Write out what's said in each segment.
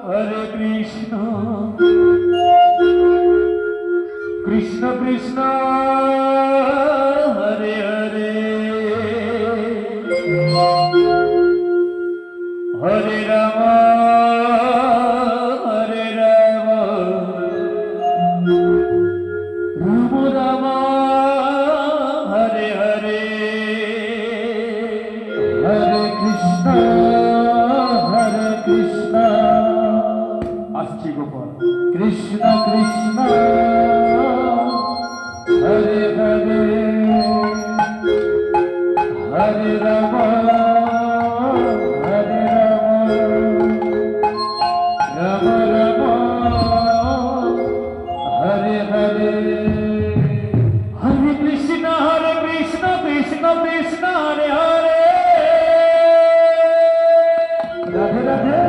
Hare Krishna, Krishna Krishna, Hare Hare, Hare Rama, Hare Rama, Rama Rama, Hare Hare, Hare Krishna, Hare Krishna, আসছি গোপাল, কৃষ্ণ কৃষ্ণ, হরে হরে, হরে রাম, হরে রাম, রাম রাম, হরে হরে, হরে কৃষ্ণ কৃষ্ণ কৃষ্ণ হরে হরে, রাধে রাধে,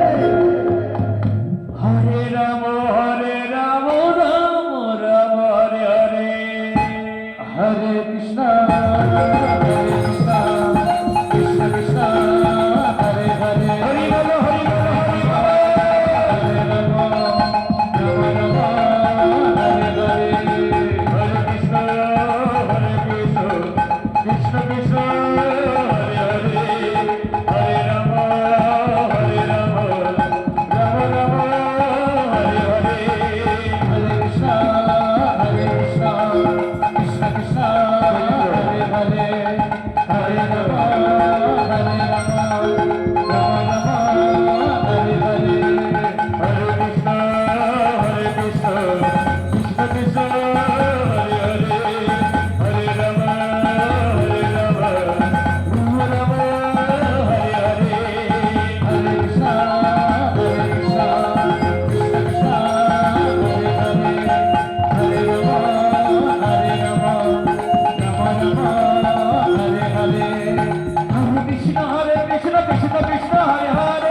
হরে রাম রাম রাম হরে হরে, হরে কৃষ্ণ কৃষ্ণ কৃষ্ণ হরে হরে, হরি বল হরি বল হরি বল, হরে রাম রাম হরে হরে, হরে কৃষ্ণ কৃষ্ণ কৃষ্ণ হরে হরে, হরে রাম রাম রাম হরে হরে, হরে কৃষ্ণ কৃষ্ণ কৃষ্ণ কৃষ্ণ হরে হরে, হরে রাম রাম রাম রাম হরে হরে, হরে কৃষ্ণ কৃষ্ণ কৃষ্ণ হরে হরে, হরে রাম রাম রাম হরে হরে, হরে কৃষ্ণ কৃষ্ণ কৃষ্ণ কৃষ্ণ হরে হরে, হরে রাম রাম হরে হরে, হরে কৃষ্ণ কৃষ্ণ কৃষ্ণ হরে হরে,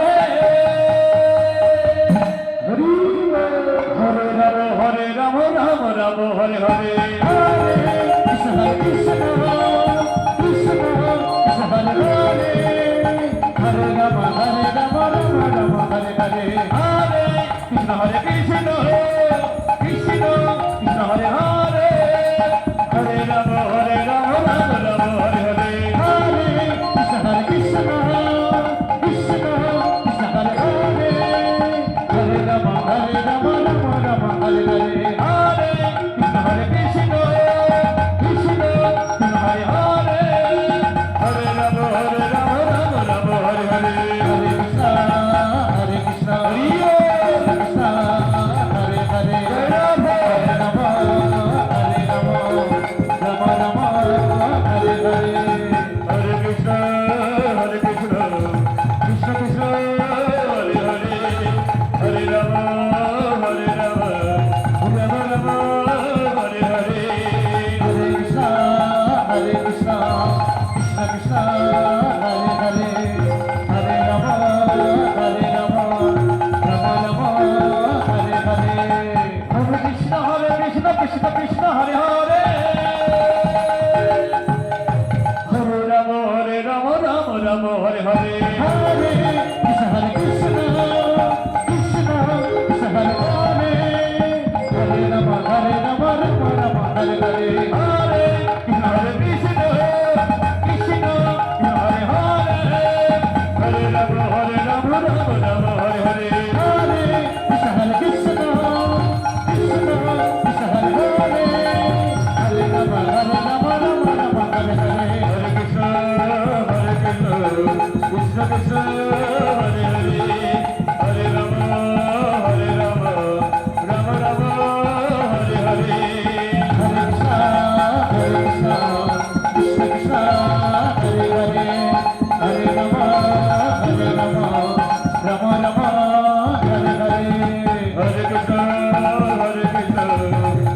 হরে রাম রাম হরে হরে, হরে কৃষ্ণ কৃষ্ণ কৃষ্ণ কৃষ্ণ হরে হরে, হরে রাম রাম রাম হরে হরে, হরে কৃষ্ণ কৃষ্ণ কৃষ্ণ কৃষ্ণ হরে হরে, হরে রাম রাম রাম হরে হরে, হরে কৃষ্ণ কৃষ্ণ কৃষ্ণ কৃষ্ণ হরে হরে, হরে রাম রাম রাম হরে হরে, হরে কৃষ্ণ কৃষ্ণ কৃষ্ণ কৃষ্ণ হরে হরে, হরে রাম রাম হরে হরে, হরে কৃষ্ণ হরি হরে কৃষ্ণ, হরে হরে, হরে রাম হরে রাম রাম রাম হরে হরে, হরে কৃষ্ণ কৃষ্ণ কৃষ্ণ হরে হরে, হরে রাম রাম রাম রাম হরে হরে, হরে কৃষ্ণ কৃষ্ণ কৃষ্ণ কৃষ্ণ হরে হরে, হরে রাম রাম রাম হরে হরে, হরে কৃষ্ণ কৃষ্ণ কৃষ্ণ হরে হরে, হরে রাম রাম হরে হরে, হরে কৃষ্ণ কৃষ্ণ কৃষ্ণ কৃষ্ণ হরে হরে, হরে রাম রাম রাম হরে হরে, হরে কৃষ্ণ কৃষ্ণ কৃষ্ণ হরে হরে, হরে রাম রাম রাম হরে হরে, হরে কৃষ্ণ কৃষ্ণ কৃষ্ণ কৃষ্ণ হরে হরে, হরে রাম রাম রাম হরে হরে, হরে কৃষ্ণ কৃষ্ণ কৃষ্ণ হরে হরে, হরে রাম রাম রাম হরে হরে, হরে কৃষ্ণ কৃষ্ণ কৃষ্ণ হরে হরে, হরে রাম রাম রাম হরে হরে, হরে কৃষ্ণ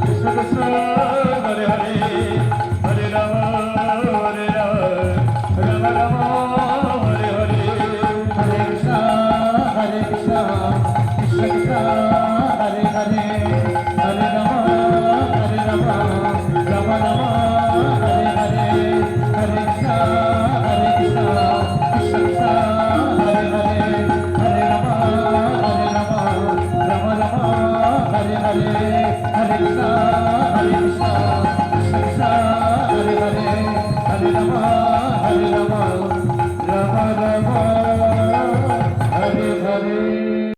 কৃষ্ণ কৃষ্ণ হরে হরে, হরে Ram Ram Ram Hare Hare, Hara Hara